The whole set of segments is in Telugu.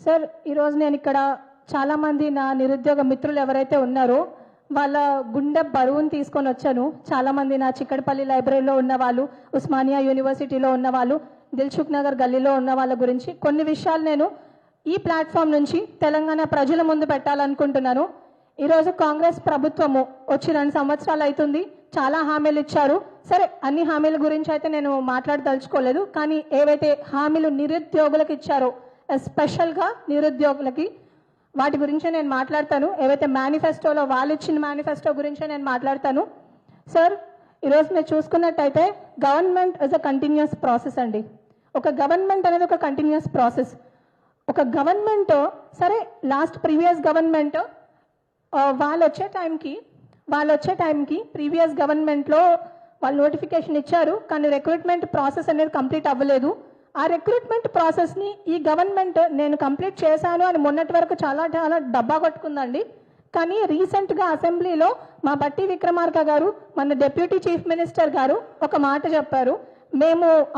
సార్ ఈరోజు నేను ఇక్కడ చాలామంది నా నిరుద్యోగ మిత్రులు ఎవరైతే ఉన్నారో వాళ్ళ గుండె బరువును తీసుకొని వచ్చాను. చాలామంది నా చిక్కడపల్లి లైబ్రరీలో ఉన్న వాళ్ళు, ఉస్మానియా యూనివర్సిటీలో ఉన్న వాళ్ళు, దిల్సుఖ్ నగర్ గల్లీలో ఉన్న వాళ్ళ గురించి కొన్ని విషయాలు నేను ఈ ప్లాట్ఫామ్ నుంచి తెలంగాణ ప్రజల ముందు పెట్టాలనుకుంటున్నాను. ఈరోజు కాంగ్రెస్ ప్రభుత్వము వచ్చి 2 సంవత్సరాలు అవుతుంది. చాలా హామీలు ఇచ్చారు. సరే, అన్ని హామీల గురించి అయితే నేను మాట్లాడదలుచుకోలేదు. కానీ ఏవైతే హామీలు నిరుద్యోగులకు ఇచ్చారో, ఎస్పెషల్గా నిరుద్యోగులకి, వాటి గురించే నేను మాట్లాడతాను. ఏవైతే మేనిఫెస్టోలో వాళ్ళు ఇచ్చిన మేనిఫెస్టో గురించే నేను మాట్లాడతాను. సార్, ఈరోజు మీరు చూసుకున్నట్టయితే government is a continuous process అండి. ఒక గవర్నమెంట్ అనేది ఒక కంటిన్యూస్ ప్రాసెస్. ఒక గవర్నమెంట్ సరే, ప్రీవియస్ గవర్నమెంట్ వాళ్ళు వచ్చే టైంకి ప్రీవియస్ గవర్నమెంట్లో వాళ్ళు నోటిఫికేషన్ ఇచ్చారు, కానీ రిక్రూట్మెంట్ ప్రాసెస్ అనేది కంప్లీట్ అవ్వలేదు. ఆ రిక్రూట్మెంట్ ప్రాసెస్ని ఈ గవర్నమెంట్ నేను కంప్లీట్ చేశాను అని మొన్నటి వరకు చాలా డబ్బా కొట్టుకుందండి. కానీ రీసెంట్గా అసెంబ్లీలో మా బట్టి విక్రమార్క గారు, మన డిప్యూటీ చీఫ్ మినిస్టర్ గారు ఒక మాట చెప్పారు.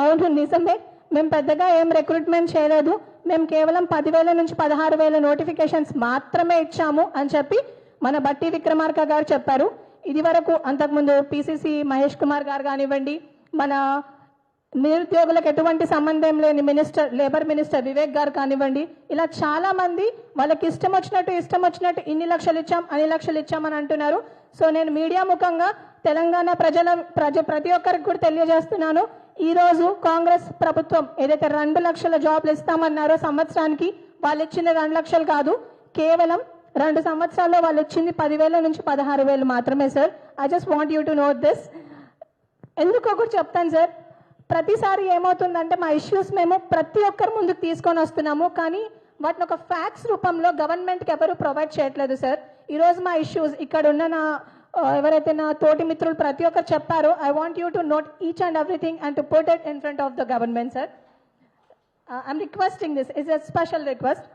అవును నిజమే, మేము పెద్దగా ఏం రిక్రూట్మెంట్ చేయలేదు, మేము కేవలం 10,000 నుంచి 16,000 నోటిఫికేషన్స్ మాత్రమే ఇచ్చాము అని చెప్పి మన బట్టి విక్రమార్క గారు చెప్పారు. ఇది వరకు అంతకుముందు పిసిసి మహేష్ కుమార్ గారు కానివ్వండి, మన నిరుద్యోగులకు ఎటువంటి సంబంధం లేని లేబర్ మినిస్టర్ వివేక్ గారు కానివ్వండి, ఇలా చాలా మంది వాళ్ళకి ఇష్టం వచ్చినట్టు ఇన్ని లక్షలు ఇచ్చాం, అన్ని లక్షలు ఇచ్చామని అంటున్నారు. సో నేను మీడియా ముఖంగా తెలంగాణ ప్రతి ఒక్కరికి కూడా తెలియజేస్తున్నాను, ఈరోజు కాంగ్రెస్ ప్రభుత్వం ఏదైతే 2 లక్షల జాబ్లు ఇస్తామన్నారో సంవత్సరానికి, వాళ్ళు ఇచ్చింది 2 లక్షలు కాదు, కేవలం 2 సంవత్సరాల్లో వాళ్ళు ఇచ్చింది 10,000 నుంచి 16,000 మాత్రమే. Sir, I just want you to note this. ఎందుకో కూడా చెప్తాను సార్. ప్రతిసారి ఏమవుతుందంటే మా ఇష్యూస్ మేము ప్రతి ఒక్కరి ముందుకు తీసుకొని వస్తున్నాము, కానీ వాటిని ఒక ఫ్యాక్ట్స్ రూపంలో గవర్నమెంట్కి ఎవరు ప్రొవైడ్ చేయట్లేదు సార్. ఈరోజు మా ఇష్యూస్ ఇక్కడ ఉన్న ఎవరైతే నా తోటి మిత్రులు ప్రతి ఒక్కరు చెప్పారో, I want you to note each and everything and to put it in front of the government sir. I'm requesting this is a special request.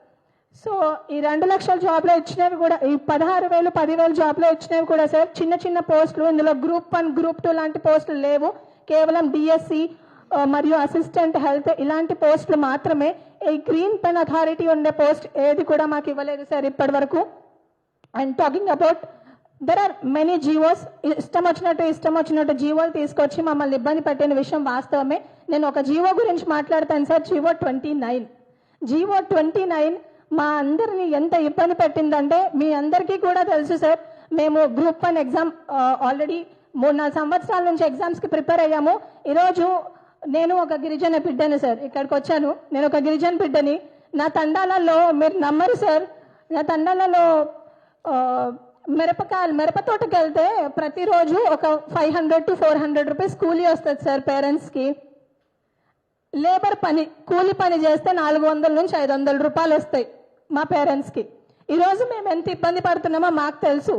So ఈ 2 లక్షల జాబ్లో ఇచ్చినవి కూడా, ఈ 16,000 10,000 జాబ్లో ఇచ్చినవి కూడా సార్ చిన్న పోస్టులు. ఇందులో గ్రూప్ 1 గ్రూప్ 2 లాంటి పోస్టులు లేవు. కేవలం డిఎస్సి మరియు అసిస్టెంట్ హెల్త్ ఇలాంటి పోస్టులు మాత్రమే. ఈ గ్రీన్ పెన్ అథారిటీ ఉండే పోస్ట్ ఏది కూడా మాకు ఇవ్వలేదు సార్ ఇప్పటి వరకు. And talking about there are many GOs, ఇష్టం వచ్చినట్టు జీవోలు తీసుకొచ్చి మమ్మల్ని ఇబ్బంది పెట్టిన విషయం వాస్తవమే. నేను ఒక జీవో గురించి మాట్లాడతాను సార్. జీవో 29 మా అందరినీ ఎంత ఇబ్బంది పెట్టిందంటే మీ అందరికీ కూడా తెలుసు సార్. మేము గ్రూప్ 1 ఎగ్జామ్ ఆల్రెడీ 3-4 సంవత్సరాల నుంచి ఎగ్జామ్స్కి ప్రిపేర్ అయ్యాము. ఈరోజు నేను ఒక గిరిజన బిడ్డని సార్, ఇక్కడికి వచ్చాను. నేను ఒక గిరిజన బిడ్డని. నా తండాలలో మీరు నమ్మరు సార్, నా తండాలలో మిరప తోటకి వెళ్తే ప్రతిరోజు ఒక 500 to 400 రూపీస్ కూలీ వస్తుంది సార్ పేరెంట్స్కి. కూలీ పని చేస్తే 400 నుంచి 500 రూపాయలు వస్తాయి మా పేరెంట్స్కి. ఈరోజు మేము ఎంత ఇబ్బంది పడుతున్నామో మాకు తెలుసు.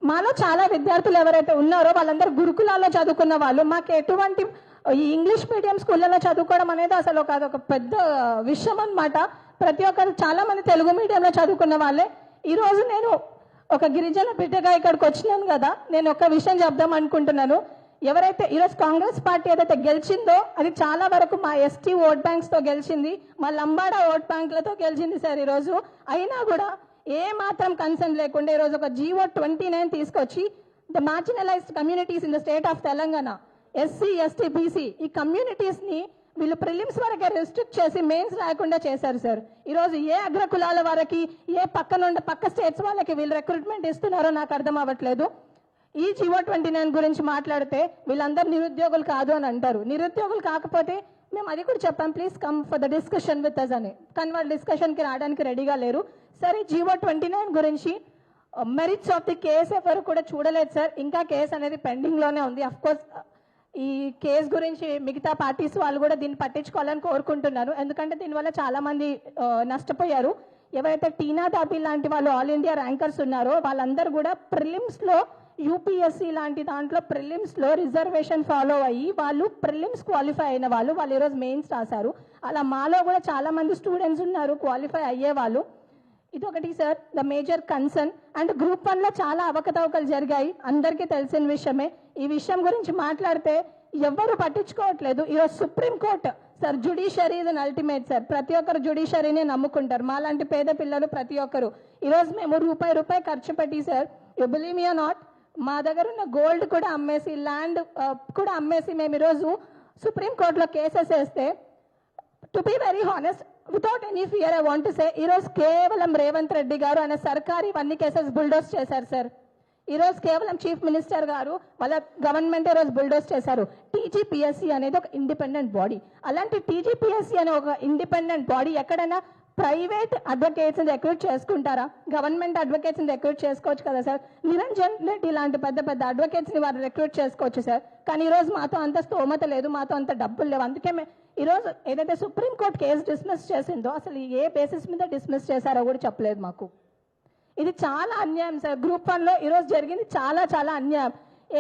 మాలో చాలా విద్యార్థులు ఎవరైతే ఉన్నారో వాళ్ళందరూ గురుకులాల్లో చదువుకున్న వాళ్ళు. మాకు ఎటువంటి ఈ ఇంగ్లీష్ మీడియం స్కూళ్ళలో చదువుకోవడం అనేది అసలు అదొక పెద్ద విషయం అన్నమాట. ప్రతి ఒక్కరు చాలా మంది తెలుగు మీడియంలో చదువుకున్న వాళ్ళే. ఈరోజు నేను ఒక గిరిజన బిడ్డగా ఇక్కడికి వచ్చినాను కదా, నేను ఒక విషయం చెప్దాం అనుకుంటున్నాను. ఎవరైతే ఈరోజు కాంగ్రెస్ పార్టీ ఏదైతే గెలిచిందో అది చాలా వరకు మా ఎస్టీ ఓట్ బ్యాంక్స్తో గెలిచింది, మా లంబాడా ఓట్ బ్యాంకులతో గెలిచింది సార్. ఈరోజు అయినా కూడా ఏ మాత్రం కన్సర్న్ లేకుండా ఈరోజు ఒక జీవో 29 తీసుకొచ్చి the marginalised communities in the state of Telangana, SC ST BC, ఈ కమ్యూనిటీస్ని వీళ్ళు ప్రిలిమ్స్ వరకే రెస్ట్రిక్ట్ చేసి మెయిన్స్ రాకుండా చేశారు సార్. ఈరోజు ఏ అగ్రకులాల వారికి, ఏ పక్క స్టేట్స్ వాళ్ళకి వీళ్ళు రిక్రూట్మెంట్ ఇస్తున్నారో నాకు అర్థం అవ్వట్లేదు. ఈ జీవో 29 గురించి మాట్లాడితే వీళ్ళందరూ నిరుద్యోగులు కాదు అని అంటారు. నిరుద్యోగులు కాకపోతే మేము అది కూడా చెప్పాం, please come for the discussion with us అని. కానీ వాళ్ళు డిస్కషన్కి రావడానికి రెడీగా లేరు. సరే, జీవో 29 గురించి మెరిట్స్ ఆఫ్ ది కేసు ఎవరు కూడా చూడలేదు సార్. ఇంకా కేసు అనేది పెండింగ్లోనే ఉంది. అఫ్కోర్స్ ఈ కేసు గురించి మిగతా పార్టీస్ వాళ్ళు కూడా దీన్ని పట్టించుకోవాలని కోరుకుంటున్నారు. ఎందుకంటే దీనివల్ల చాలామంది నష్టపోయారు. ఎవరైతే టీనా దాబీ లాంటి వాళ్ళు ఆల్ ఇండియా ర్యాంకర్స్ ఉన్నారో వాళ్ళందరూ కూడా ప్రిలిమ్స్లో, యూపీఎస్సీ లాంటి దాంట్లో ప్రిలిమ్స్లో రిజర్వేషన్ ఫాలో అయ్యి వాళ్ళు ప్రిలిమ్స్ క్వాలిఫై అయిన వాళ్ళు ఈరోజు మెయిన్స్ రాశారు. అలా మాలో కూడా చాలా మంది స్టూడెంట్స్ ఉన్నారు క్వాలిఫై అయ్యేవాళ్ళు. ఇదొకటి sir the major concern. And group 1లో చాలా అవకతవకలు జరిగాయి, అందరికీ తెలిసిన విషయమే. ఈ విషయం గురించి మాట్లాడితే ఎవ్వరూ పట్టించుకోవట్లేదు. ఈరోజు supreme court sir judiciary is an ultimate sir. ప్రతి ఒక్కరు జుడిషియరీని నమ్ముకుంటారు. మాలాంటి పేద పిల్లలు ప్రతి ఒక్కరు ఈరోజు మేము రూపాయి ఖర్చు పెట్టి sir, you believe me or not, మా దగ్గర ఉన్న గోల్డ్ కూడా అమ్మేసి, ల్యాండ్ కూడా అమ్మేసి మేము ఈరోజు సుప్రీంకోర్టులో కేసెస్ వేస్తే, to be very honest without any fear I want to say, ఈరోజు కేవలం రేవంత్ రెడ్డి గారు అనే సర్కార్ ఇవన్నీ కేసెస్ బుల్డోస్ చేశారు సార్. ఈరోజు కేవలం చీఫ్ మినిస్టర్ గారు వాళ్ళ గవర్నమెంట్ ఈరోజు బుల్డోస్ చేశారు. టీజీపీఎస్సీ అనేది ఒక ఇండిపెండెంట్ బాడీ. అలాంటి టీజీపీఎస్సీ అనే ఒక ఇండిపెండెంట్ బాడీ ఎక్కడైనా ప్రైవేట్ అడ్వకేట్స్ని రిక్రూట్ చేసుకుంటారా? గవర్నమెంట్ అడ్వకేట్స్ని రిక్రూట్ చేసుకోవచ్చు కదా సార్. నిరంజన్ రెడ్డి లాంటి పెద్ద పెద్ద అడ్వకేట్స్ని వారు రిక్రూట్ చేసుకోవచ్చు సార్. కానీ ఈరోజు మాతో అంత స్తోమత లేదు, మాతో అంత డబ్బులు లేవు. అందుకే ఈరోజు ఏదైతే సుప్రీంకోర్టు కేసు డిస్మిస్ చేసిందో అసలు ఏ బేసిస్ మీద డిస్మిస్ చేశారో కూడా చెప్పలేదు మాకు. ఇది చాలా అన్యాయం సార్. గ్రూప్ 1లో ఈరోజు జరిగింది చాలా అన్యాయం.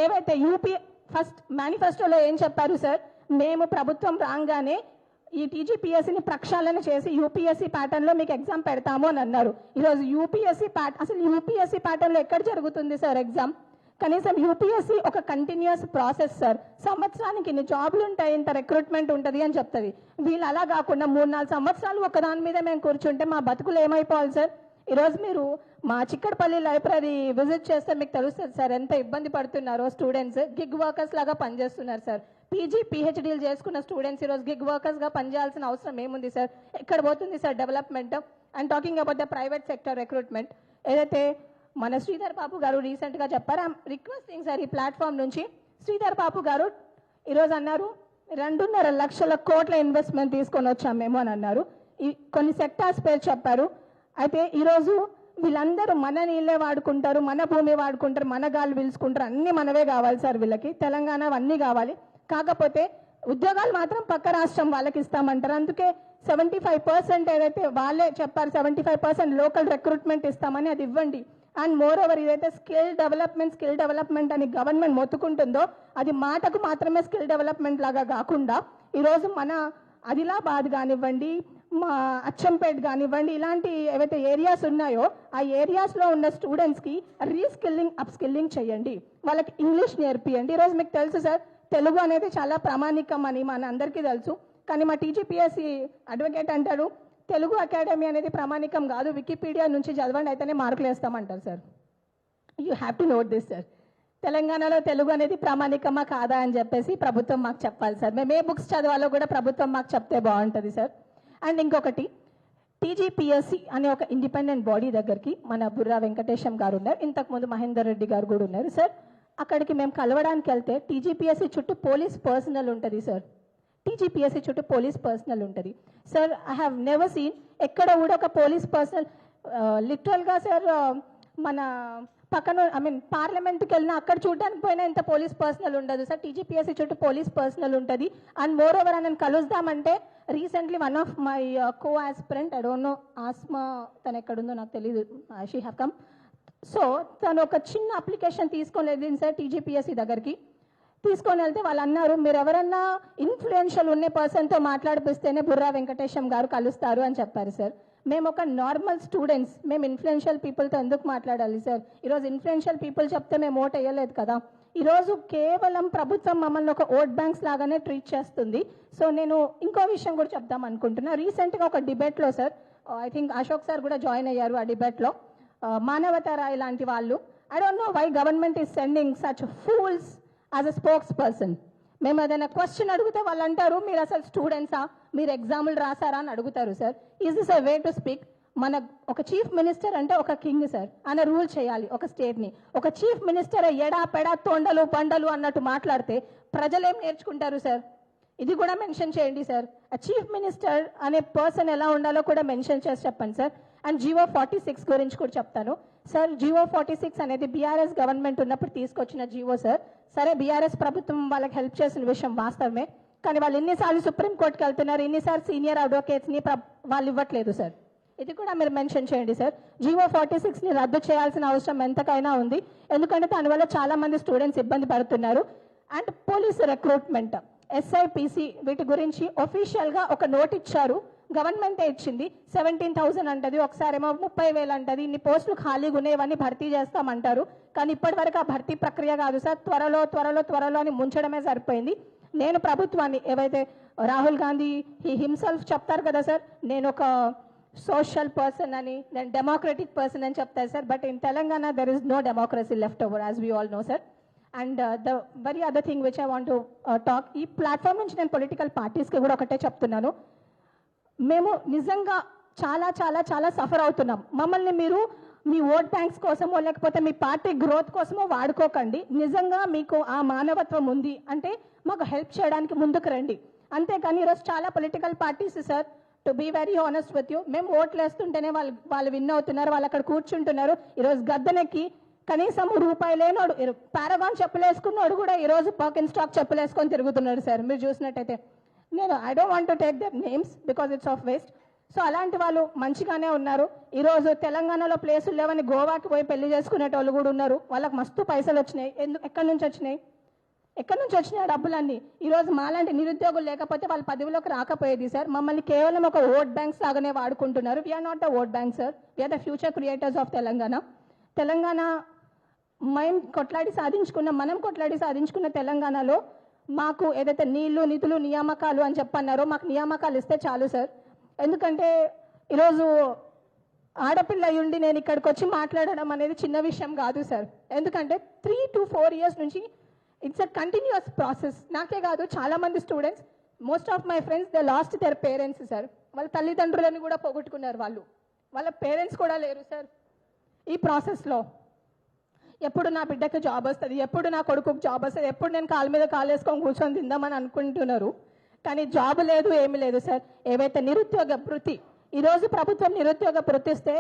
ఏవైతే యూపీ ఫస్ట్ మేనిఫెస్టోలో ఏం చెప్పారు సార్, మేము ప్రభుత్వం రాగానే ఈ టీజీపీఎస్సీని ప్రక్షాళన చేసి యూపీఎస్సీ ప్యాటర్న్లో మీకు ఎగ్జామ్ పెడతాము అని అన్నారు. ఈరోజు అసలు యూపీఎస్సీ ప్యాటర్న్లో ఎక్కడ జరుగుతుంది సార్ ఎగ్జామ్? కనీసం యూపీఎస్సీ ఒక కంటిన్యూస్ ప్రాసెస్ సార్. సంవత్సరానికి ఇన్ని జాబ్లు ఉంటాయి, ఇంత రిక్రూట్మెంట్ ఉంటుంది అని చెప్తుంది. వీళ్ళు అలా కాకుండా 3-4 సంవత్సరాలు ఒకదాని మీద మేము కూర్చుంటే మా బతుకులు ఏమైపోవాలి సార్? ఈరోజు మీరు మా చిక్కడపల్లి లైబ్రరీ విజిట్ చేస్తే మీకు తెలుస్తుంది సార్ ఎంత ఇబ్బంది పడుతున్నారో స్టూడెంట్స్. గిగ్ వర్కర్స్ లాగా పనిచేస్తున్నారు సార్. పీజీ పిహెచ్డీలు చేసుకున్న స్టూడెంట్స్ ఈరోజు గిగ్ వర్కర్స్గా పనిచేయాల్సిన అవసరం ఏముంది సార్? ఎక్కడ పోతుంది sir development? And talking about the private sector recruitment, ఏదైతే మన శ్రీధర్ బాబు గారు రీసెంట్గా చెప్పారు, ఐఎమ్ రిక్వెస్టింగ్ సార్ ఈ ప్లాట్ఫామ్ నుంచి, శ్రీధర్ బాబు గారు ఈరోజు అన్నారు 2.5 లక్షల కోట్ల ఇన్వెస్ట్మెంట్ తీసుకొని వచ్చాం మేము అని అన్నారు. కొన్ని సెక్టార్స్ పేరు చెప్పారు. అయితే ఈరోజు వీళ్ళందరూ మన నీళ్ళే వాడుకుంటారు, మన భూమి వాడుకుంటారు, మన గాలి పీల్చుకుంటారు, అన్నీ మనవే కావాలి సార్ వీళ్ళకి. తెలంగాణ అన్నీ కావాలి. కాకపోతే ఉద్యోగాలు మాత్రం పక్క రాష్ట్రం వాళ్ళకి ఇస్తామంటారు. అందుకే 75% ఏదైతే వాళ్ళే చెప్పారు 75% లోకల్ రిక్రూట్మెంట్ ఇస్తామని అది ఇవ్వండి. అండ్ మోర్ ఓవర్ ఏదైతే స్కిల్ డెవలప్మెంట్ అని గవర్నమెంట్ మొత్తుకుంటుందో అది మాటకు మాత్రమే స్కిల్ డెవలప్మెంట్ లాగా కాకుండా ఈరోజు మన ఆదిలాబాద్ కానివ్వండి, మా అచ్చంపేట్ కానివ్వండి, ఇలాంటి ఏవైతే ఏరియాస్ ఉన్నాయో ఆ ఏరియాస్లో ఉన్న స్టూడెంట్స్కి రీస్కిల్లింగ్ అప్స్కిల్లింగ్ చేయండి, వాళ్ళకి ఇంగ్లీష్ నేర్పియండి. ఈరోజు మీకు తెలుసు సార్ తెలుగు అనేది చాలా ప్రామాణికం అని మన అందరికీ తెలుసు. కానీ మా టీజీపీఎస్సీ అడ్వకేట్ అంటారు తెలుగు అకాడమీ అనేది ప్రామాణికం కాదు, వికీపీడియా నుంచి చదవండి అయితేనే మార్కులు వేస్తామంటారు sir. You have to note this sir. తెలంగాణలో తెలుగు అనేది ప్రామాణికమా కాదా అని చెప్పేసి ప్రభుత్వం మాకు చెప్పాలి సార్. మేము ఏ బుక్స్ చదవాలో కూడా ప్రభుత్వం మాకు చెప్తే బాగుంటుంది సార్. అండ్ ఇంకొకటి, టీజీపీఎస్సీ అనే ఒక ఇండిపెండెంట్ బాడీ దగ్గరికి మన బుర్రా వెంకటేశం గారు ఉన్నారు, ఇంతకుముందు మహేందర్ రెడ్డి గారు కూడా ఉన్నారు సార్. అక్కడికి మేము కలవడానికి వెళ్తే టీజీపీఎస్సీ చుట్టూ పోలీస్ పర్సనల్ ఉంటుంది సార్. టీజీపీఎస్సీ చుట్టూ పోలీస్ పర్సనల్ ఉంటుంది sir. I have never seen ఎక్కడ కూడా ఒక పోలీస్ పర్సనల్ లిటరల్గా సార్ మన పక్కన పార్లమెంట్కి వెళ్ళినా అక్కడ చూడడానికి పోయినా ఇంత పోలీస్ పర్సనల్ ఉండదు సార్. టీజీపీఎస్సీ చుట్టూ పోలీస్ పర్సనల్ ఉంటుంది. అండ్ మోర్ ఓవర్ నన్ను కలుద్దామంటే recently one of my co aspirant, I don't know Asma తను ఎక్కడుందో నాకు తెలియదు, షీ హ్యావ్ కమ్. సో తను ఒక చిన్న అప్లికేషన్ తీసుకొని వెళ్ళింది సార్ టీజీపీఎస్సీ దగ్గరికి. తీసుకొని వెళ్తే వాళ్ళు అన్నారు మీరు ఎవరన్నా ఇన్ఫ్లుయెన్షియల్ ఉన్న పర్సన్తో మాట్లాడిపిస్తేనే బుర్రా వెంకటేశం గారు కలుస్తారు అని చెప్పారు సార్. మేము ఒక నార్మల్ స్టూడెంట్స్, మేము ఇన్ఫ్లుయెన్షియల్ పీపుల్తో ఎందుకు మాట్లాడాలి సార్? ఈరోజు ఇన్ఫ్లుయెన్షియల్ పీపుల్ చెప్తే మేము ఓట్ వేయలేదు కదా. ఈరోజు కేవలం ప్రభుత్వం మమ్మల్ని ఒక ఓట్ బ్యాంక్స్ లాగానే ట్రీట్ చేస్తుంది. సో నేను ఇంకో విషయం కూడా చెప్దాం అనుకుంటున్నా. రీసెంట్గా ఒక డిబేట్లో sir, I think Ashok sir కూడా జాయిన్ అయ్యారు ఆ డిబేట్లో, మానవతారాయ్ లాంటి వాళ్ళు, I don't know why government is sending such fools as a spokesperson. మేము ఏదైనా క్వశ్చన్ అడిగితే వాళ్ళు అంటారు మీరు అసలు స్టూడెంట్సా, మీరు ఎగ్జాములు రాసారా అని అడుగుతారు sir. Is this a way to speak? మన ఒక చీఫ్ మినిస్టర్ అంటే ఒక కింగ్ సార్, ఆయన రూల్ చేయాలి ఒక స్టేట్ని. ఒక చీఫ్ మినిస్టర్ ఎడా పెడా తొండలు బండలు అన్నట్టు మాట్లాడితే ప్రజలు ఏం నేర్చుకుంటారు సార్? ఇది కూడా మెన్షన్ చేయండి సార్. ఆ చీఫ్ మినిస్టర్ అనే పర్సన్ ఎలా ఉండాలో కూడా మెన్షన్ చేసి చెప్పండి సార్. అండ్ జియో 46 గురించి కూడా చెప్తాను సార్. జియో 46 అనేది బీఆర్ఎస్ గవర్నమెంట్ ఉన్నప్పుడు తీసుకొచ్చిన జియో సార్. సరే బీఆర్ఎస్ ప్రభుత్వం వాళ్ళకి హెల్ప్ చేసిన విషయం వాస్తవమే, కానీ వాళ్ళు ఎన్నిసార్లు సుప్రీంకోర్టుకి వెళ్తున్నారు, ఎన్నిసార్లు సీనియర్ అడ్వకేట్స్ని వాళ్ళు ఇవ్వట్లేదు సార్. ఇది కూడా మీరు మెన్షన్ చేయండి సార్. జియో 46ని రద్దు చేయాల్సిన అవసరం ఎంతకైనా ఉంది, ఎందుకంటే దానివల్ల చాలా మంది స్టూడెంట్స్ ఇబ్బంది పడుతున్నారు. అండ్ పోలీస్ రిక్రూట్మెంట్, ఎస్ఐపిసి వీటి గురించి ఒఫీషియల్గా ఒక నోట్ ఇచ్చారు, గవర్నమెంటే ఇచ్చింది. 17,000 అంటది, ఒకసారేమో 30,000 అంటది. ఇన్ని పోస్టులు ఖాళీగా ఉన్నాయని భర్తీ చేస్తామంటారు, కానీ ఇప్పటి వరకు ఆ భర్తీ ప్రక్రియ కాదు సార్. త్వరలో అని ముంచడమే సరిపోయింది. నేను ప్రభుత్వాన్ని ఏవైతే రాహుల్ గాంధీ హిమ్సెల్ఫ్ చెప్తారు కదా సార్, నేను ఒక సోషల్ పర్సన్ అని, నేను డెమోక్రటిక్ పర్సన్ అని చెప్తారు sir. But in Telangana there is no democracy left over, as we all know sir. And the very other thing which I want to talk, ఈ ప్లాట్ఫామ్ నుంచి నేను పొలిటికల్ పార్టీస్కి కూడా ఒకటే చెప్తున్నాను, మేము నిజంగా చాలా చాలా చాలా సఫర్ అవుతున్నాం. మమ్మల్ని మీరు మీ ఓట్ బ్యాంక్స్ కోసమో లేకపోతే మీ పార్టీ గ్రోత్ కోసమో వాడుకోకండి. నిజంగా మీకు ఆ మానవత్వం ఉంది అంటే మాకు హెల్ప్ చేయడానికి ముందుకు రండి. అంతేకాని ఈరోజు చాలా political parties sir, to be very honest with you, మేము ఓట్లు వేస్తుంటేనే వాళ్ళు విన్ అవుతున్నారు, వాళ్ళు అక్కడ కూర్చుంటున్నారు. ఈరోజు గద్దెనెక్కి కనీసం రూపాయి లేనోడు, పారాగాన్ చెప్పులు వేసుకున్నాడు కూడా ఈరోజు పర్కిన్ స్టాక్ చెప్పులు వేసుకొని తిరుగుతున్నాడు సార్. మీరు చూసినట్టయితే నేను I don't want to take there names because it's of waste. So అలాంటి వాళ్ళు మంచిగానే ఉన్నారు. ఈరోజు తెలంగాణలో ప్లేసులు లేవని గోవాకి పోయి పెళ్లి చేసుకునేటోళ్ళు కూడా ఉన్నారు. వాళ్ళకి మస్తు పైసలు వచ్చినాయి. ఎక్కడి నుంచి వచ్చినాయి డబ్బులన్నీ? ఈరోజు మాలాంటి నిరుద్యోగులు లేకపోతే వాళ్ళ పదవిలోకి రాకపోయేది సార్. మమ్మల్ని కేవలం ఒక ఓట్ బ్యాంక్స్ లాగానే వాడుకుంటున్నారు. We're not the vote bank sir, we're the future creators of Telangana. మనం కొట్లాడి సాధించుకున్న తెలంగాణలో మాకు ఏదైతే నీళ్లు నిధులు నియామకాలు అని చెప్పన్నారో మాకు నియామకాలు ఇస్తే చాలు సార్. ఎందుకంటే ఈరోజు ఆడపిల్ల అయ్యుండి నేను ఇక్కడికి వచ్చి మాట్లాడడం అనేది చిన్న విషయం కాదు సార్. ఎందుకంటే 3 to 4 years నుంచి ఇట్స్ అ కంటిన్యూస్ ప్రాసెస్. నాకే కాదు, చాలా మంది students, most of my friends they last their parents sir. వాళ్ళ తల్లిదండ్రులను కూడా పోగొట్టుకున్నారు, వాళ్ళ పేరెంట్స్ కూడా లేరు సార్ ఈ ప్రాసెస్లో. ఎప్పుడు నా బిడ్డకి జాబ్ వస్తుంది, ఎప్పుడు నా కొడుకుకి జాబ్ వస్తుంది, ఎప్పుడు నేను కాలు మీద కాలు వేసుకొని కూర్చొని తిందామని అనుకుంటున్నారు. కానీ జాబ్ లేదు, ఏమీ లేదు సార్. ఏవైతే నిరుద్యోగ భృతి, ఈరోజు ప్రభుత్వం నిరుద్యోగ భృతి ఇస్తే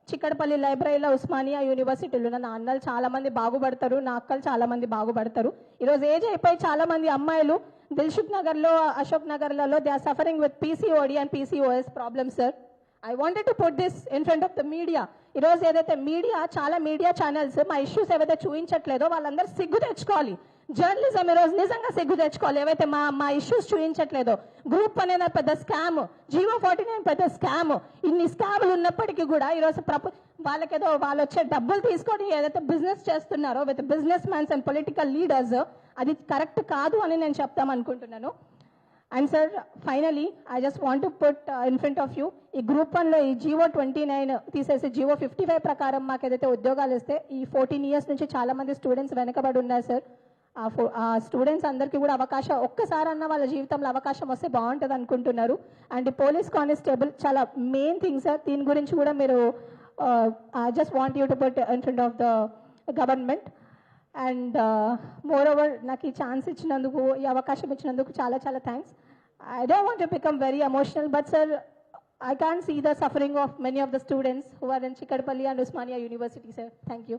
చిక్కడపల్లి లైబ్రరీలో ఉస్మానియా యూనివర్సిటీలో నా అన్నలు చాలా మంది బాగుపడతారు, నా అక్కలు చాలా మంది బాగుపడతారు. ఈరోజు ఏజ్ అయిపోయి చాలా మంది అమ్మాయిలు దిల్సుఖ్ నగర్లో, అశోక్ నగర్లలో they are suffering with PCOD and PCOS problems sir. I wanted to put this in front of the media. ఈరోజు ఏదైతే చాలా మీడియా ఛానల్స్ మా ఇష్యూస్ ఏవైతే చూపించట్లేదో వాళ్ళందరూ సిగ్గు తెచ్చుకోవాలి. జర్నలిజం ఈరోజు నిజంగా సిగ్గు తెచ్చుకోవాలి. ఏవైతే మా ఇష్యూస్ చూపించట్లేదో, గ్రూప్ అనేది పెద్ద స్కామ్, G.O. 49 పెద్ద స్కామ్, ఇన్ని స్కాములు ఉన్నప్పటికీ కూడా ఈరోజు వాళ్ళకేదో వాళ్ళు వచ్చే డబ్బులు తీసుకొని ఏదైతే బిజినెస్ చేస్తున్నారో with businessmans and political leaders, అది కరెక్ట్ కాదు అని నేను చెప్తామనుకుంటున్నాను. And sir finally I just want to put in front of you, ఈ గ్రూప్ 1లో ఈ G.O. 29 తీసేసి G.O. 55 ప్రకారం మాకు ఏదైతే ఉద్యోగాలు ఇస్తే, ఈ 14 years నుంచి చాలా మంది స్టూడెంట్స్ వెనకబడి ఉన్నారు సార్. ఆ స్టూడెంట్స్ అందరికీ కూడా అవకాశం, ఒక్కసారన్నా వాళ్ళ జీవితంలో అవకాశం వస్తే బాగుంటుంది అనుకుంటున్నారు. అండ్ పోలీస్ కానిస్టేబుల్ చాలా మెయిన్ థింగ్ సార్. దీని గురించి కూడా మీరు I just want you to put in front of the government. And more over నాకు ఈ ఛాన్స్ ఇచ్చినందుకు, ఈ అవకాశం ఇచ్చినందుకు చాలా చాలా thanks. I don't want to become very emotional, but sir I can't see the suffering of many of the students who are in Chikadpalli and Usmania University, sir. Thank you.